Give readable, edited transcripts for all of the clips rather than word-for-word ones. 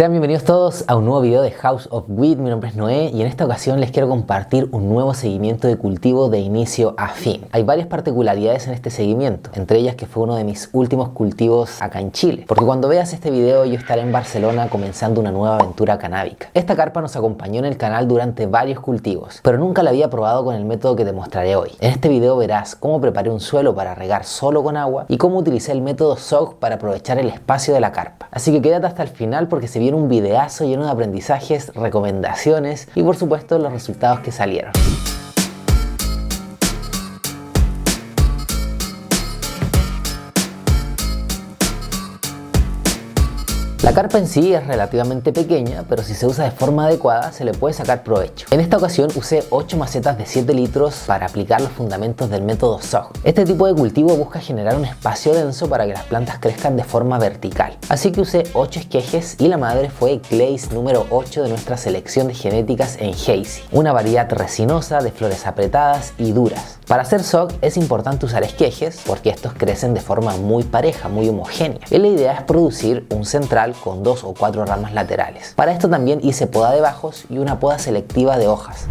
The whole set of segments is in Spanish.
Sean bienvenidos todos a un nuevo video de House of Wheat. Mi nombre es Noé y en esta ocasión les quiero compartir un nuevo seguimiento de cultivo de inicio a fin. Hay varias particularidades en este seguimiento, entre ellas que fue uno de mis últimos cultivos acá en Chile, porque cuando veas este video yo estaré en Barcelona comenzando una nueva aventura canábica. Esta carpa nos acompañó en el canal durante varios cultivos, pero nunca la había probado con el método que te mostraré hoy. En este video verás cómo preparé un suelo para regar solo con agua y cómo utilicé el método SOG para aprovechar el espacio de la carpa. Así que quédate hasta el final porque se viene un videazo lleno de aprendizajes, recomendaciones y por supuesto los resultados que salieron. La carpa en sí es relativamente pequeña, pero si se usa de forma adecuada se le puede sacar provecho. En esta ocasión usé 8 macetas de 7 litros para aplicar los fundamentos del método SOG. Este tipo de cultivo busca generar un espacio denso para que las plantas crezcan de forma vertical. Así que usé 8 esquejes y la madre fue Glaze número 8 de nuestra selección de genéticas en Hazy, una variedad resinosa de flores apretadas y duras. Para hacer SOG es importante usar esquejes porque estos crecen de forma muy pareja, muy homogénea. Y la idea es producir un central con 2 o 4 ramas laterales. Para esto también hice poda de bajos y una poda selectiva de hojas.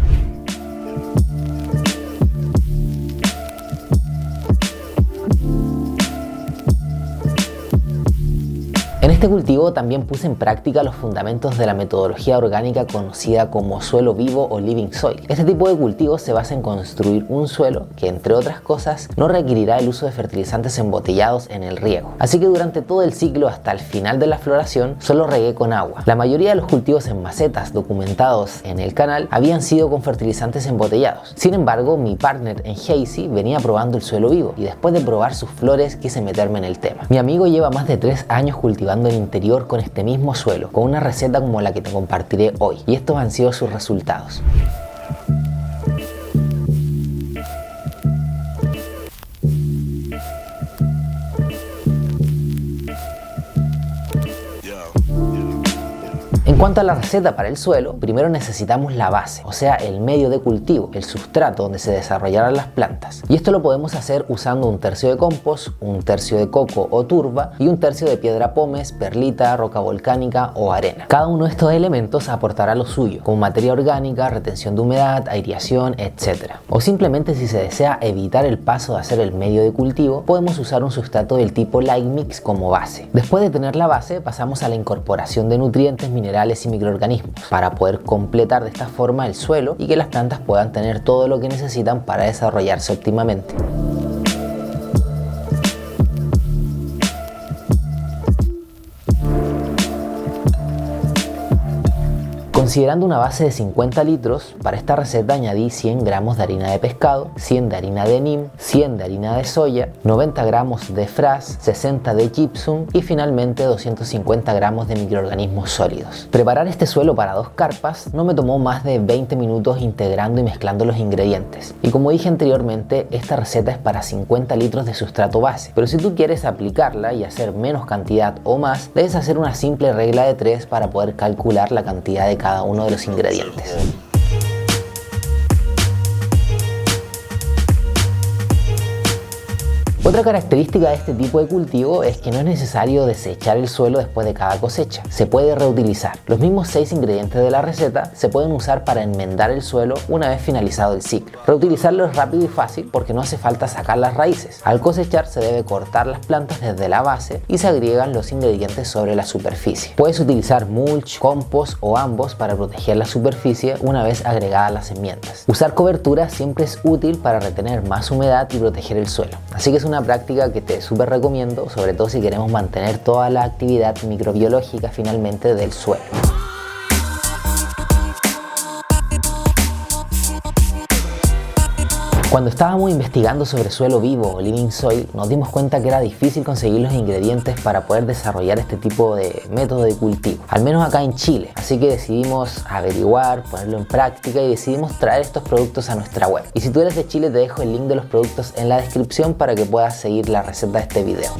En este cultivo también puse en práctica los fundamentos de la metodología orgánica conocida como suelo vivo o living soil. Este tipo de cultivo se basa en construir un suelo que, entre otras cosas, no requerirá el uso de fertilizantes embotellados en el riego. Así que durante todo el ciclo hasta el final de la floración solo regué con agua. La mayoría de los cultivos en macetas documentados en el canal habían sido con fertilizantes embotellados. Sin embargo, mi partner en Hazy venía probando el suelo vivo y después de probar sus flores quise meterme en el tema. Mi amigo lleva más de 3 años cultivando el interior con este mismo suelo, con una receta como la que te compartiré hoy, y estos han sido sus resultados. En cuanto a la receta para el suelo, primero necesitamos la base, o sea, el medio de cultivo, el sustrato donde se desarrollarán las plantas. Y esto lo podemos hacer usando 1/3 de compost, 1/3 de coco o turba y 1/3 de piedra pómez, perlita, roca volcánica o arena. Cada uno de estos elementos aportará lo suyo, como materia orgánica, retención de humedad, aireación, etc. O simplemente si se desea evitar el paso de hacer el medio de cultivo, podemos usar un sustrato del tipo light mix como base. Después de tener la base, pasamos a la incorporación de nutrientes, minerales y microorganismos para poder completar de esta forma el suelo y que las plantas puedan tener todo lo que necesitan para desarrollarse óptimamente. Considerando una base de 50 litros, para esta receta añadí 100 gramos de harina de pescado, 100 de harina de neem, 100 de harina de soya, 90 gramos de fras, 60 de gypsum y finalmente 250 gramos de microorganismos sólidos. Preparar este suelo para 2 carpas no me tomó más de 20 minutos integrando y mezclando los ingredientes. Y como dije anteriormente, esta receta es para 50 litros de sustrato base, pero si tú quieres aplicarla y hacer menos cantidad o más, debes hacer una simple regla de 3 para poder calcular la cantidad de cada uno de los ingredientes. Otra característica de este tipo de cultivo es que no es necesario desechar el suelo después de cada cosecha, se puede reutilizar. Los mismos 6 ingredientes de la receta se pueden usar para enmendar el suelo una vez finalizado el ciclo. Reutilizarlo es rápido y fácil porque no hace falta sacar las raíces. Al cosechar se debe cortar las plantas desde la base y se agregan los ingredientes sobre la superficie. Puedes utilizar mulch, compost o ambos para proteger la superficie una vez agregadas las enmiendas. Usar cobertura siempre es útil para retener más humedad y proteger el suelo. Así que es una práctica que te súper recomiendo, sobre todo si queremos mantener toda la actividad microbiológica finalmente del suelo. Cuando estábamos investigando sobre suelo vivo o living soil, nos dimos cuenta que era difícil conseguir los ingredientes para poder desarrollar este tipo de método de cultivo, al menos acá en Chile. Así que decidimos averiguar, ponerlo en práctica y decidimos traer estos productos a nuestra web. Y si tú eres de Chile, te dejo el link de los productos en la descripción para que puedas seguir la receta de este video.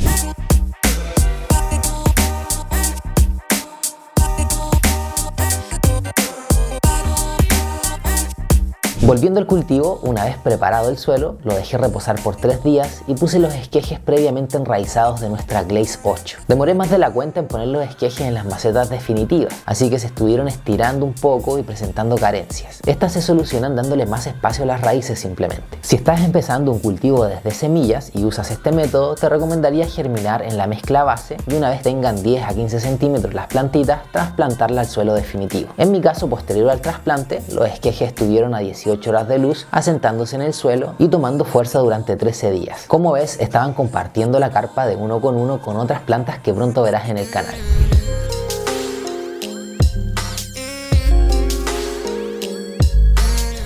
Volviendo al cultivo, una vez preparado el suelo, lo dejé reposar por 3 días y puse los esquejes previamente enraizados de nuestra Glaze 8. Demoré más de la cuenta en poner los esquejes en las macetas definitivas, así que se estuvieron estirando un poco y presentando carencias. Estas se solucionan dándole más espacio a las raíces simplemente. Si estás empezando un cultivo desde semillas y usas este método, te recomendaría germinar en la mezcla base y una vez tengan 10 a 15 centímetros las plantitas, trasplantarla al suelo definitivo. En mi caso, posterior al trasplante, los esquejes estuvieron a 18 horas de luz asentándose en el suelo y tomando fuerza durante 13 días. Como ves, estaban compartiendo la carpa de uno con otras plantas que pronto verás en el canal.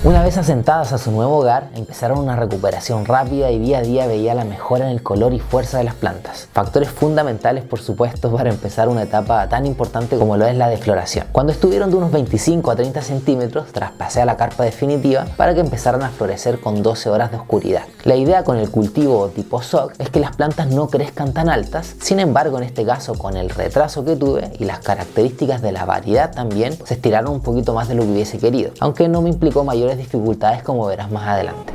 Una vez asentadas a su nuevo hogar, empezaron una recuperación rápida y día a día veía la mejora en el color y fuerza de las plantas. Factores fundamentales, por supuesto, para empezar una etapa tan importante como lo es la de floración. Cuando estuvieron de unos 25 a 30 centímetros, traspasé a la carpa definitiva para que empezaran a florecer con 12 horas de oscuridad. La idea con el cultivo tipo SOC es que las plantas no crezcan tan altas, sin embargo, en este caso, con el retraso que tuve y las características de la variedad también, se estiraron un poquito más de lo que hubiese querido, aunque no me implicó mayores dificultades como verás más adelante.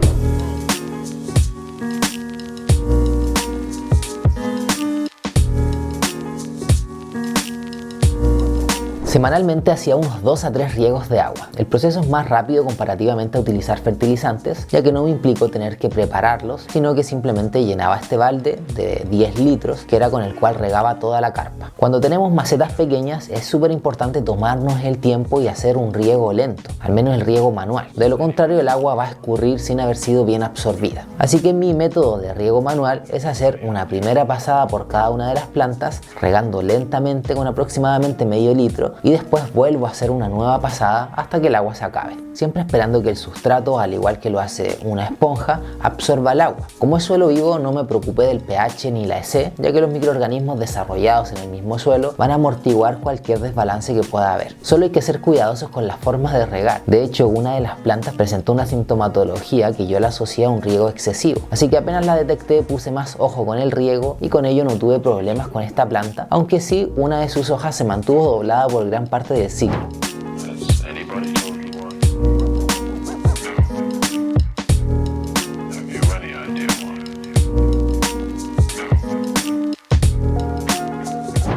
Semanalmente hacía unos 2 a 3 riegos de agua. El proceso es más rápido comparativamente a utilizar fertilizantes, ya que no me implicó tener que prepararlos, sino que simplemente llenaba este balde de 10 litros, que era con el cual regaba toda la carpa. Cuando tenemos macetas pequeñas es súper importante tomarnos el tiempo y hacer un riego lento, al menos el riego manual. De lo contrario, el agua va a escurrir sin haber sido bien absorbida. Así que mi método de riego manual es hacer una primera pasada por cada una de las plantas, regando lentamente con aproximadamente medio litro, y después vuelvo a hacer una nueva pasada hasta que el agua se acabe, siempre esperando que el sustrato, al igual que lo hace una esponja, absorba el agua. Como es suelo vivo, no me preocupé del pH ni la EC, ya que los microorganismos desarrollados en el mismo suelo van a amortiguar cualquier desbalance que pueda haber. Solo hay que ser cuidadosos con las formas de regar. De hecho, una de las plantas presentó una sintomatología que yo la asocié a un riego excesivo, así que apenas la detecté puse más ojo con el riego y con ello no tuve problemas con esta planta, aunque sí una de sus hojas se mantuvo doblada por gran parte del ciclo.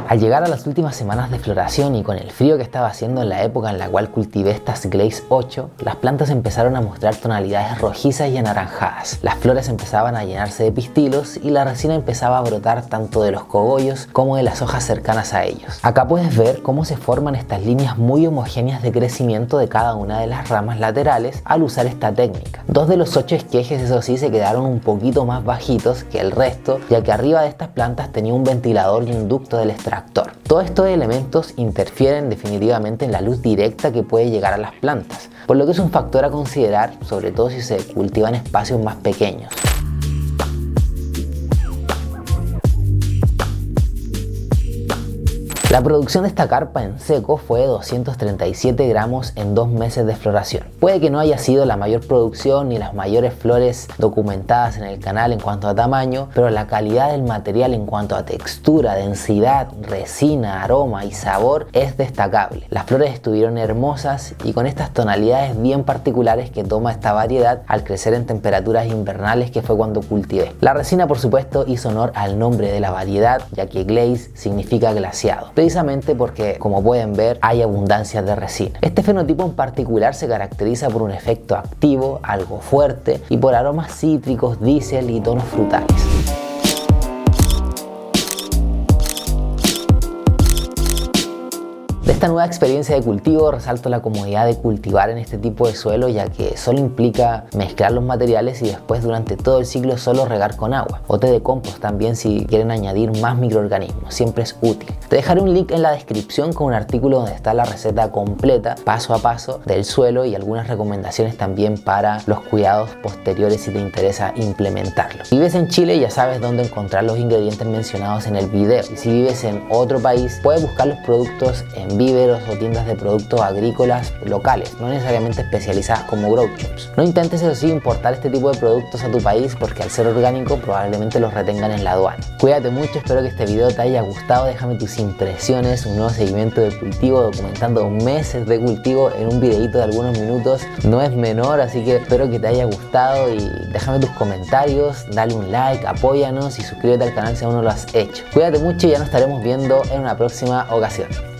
Al llegar a las últimas semanas de floración y con el frío que estaba haciendo en la época en la cual cultivé estas Glaze 8, las plantas empezaron a mostrar tonalidades rojizas y anaranjadas. Las flores empezaban a llenarse de pistilos y la resina empezaba a brotar tanto de los cogollos como de las hojas cercanas a ellos. Acá puedes ver cómo se forman estas líneas muy homogéneas de crecimiento de cada una de las ramas laterales al usar esta técnica. 2 de los 8 esquejes, eso sí, se quedaron un poquito más bajitos que el resto, ya que arriba de estas plantas tenía un ventilador y un ducto del extractor. Todos estos elementos interfieren definitivamente en la luz directa que puede llegar a las plantas, por lo que es un factor a considerar, sobre todo si se cultiva en espacios más pequeños. La producción de esta carpa en seco fue de 237 gramos en 2 meses de floración. Puede que no haya sido la mayor producción ni las mayores flores documentadas en el canal en cuanto a tamaño, pero la calidad del material en cuanto a textura, densidad, resina, aroma y sabor es destacable. Las flores estuvieron hermosas y con estas tonalidades bien particulares que toma esta variedad al crecer en temperaturas invernales, que fue cuando cultivé. La resina, por supuesto, hizo honor al nombre de la variedad, ya que glaze significa glaciado, precisamente porque, como pueden ver, hay abundancia de resina. Este fenotipo en particular se caracteriza por un efecto activo, algo fuerte, y por aromas cítricos, diésel y tonos frutales. De esta nueva experiencia de cultivo resalto la comodidad de cultivar en este tipo de suelo, ya que solo implica mezclar los materiales y después durante todo el ciclo solo regar con agua, o té de compost también si quieren añadir más microorganismos, siempre es útil. Te dejaré un link en la descripción con un artículo donde está la receta completa, paso a paso, del suelo y algunas recomendaciones también para los cuidados posteriores si te interesa implementarlo. Si vives en Chile ya sabes dónde encontrar los ingredientes mencionados en el video, y si vives en otro país puedes buscar los productos en vivo viveros o tiendas de productos agrícolas locales, no necesariamente especializadas como grow shops. No intentes, eso sí, importar este tipo de productos a tu país porque al ser orgánico probablemente los retengan en la aduana. Cuídate mucho, espero que este video te haya gustado. Déjame tus impresiones, un nuevo seguimiento del cultivo, documentando meses de cultivo en un videito de algunos minutos. No es menor, así que espero que te haya gustado y déjame tus comentarios, dale un like, apóyanos y suscríbete al canal si aún no lo has hecho. Cuídate mucho y ya nos estaremos viendo en una próxima ocasión.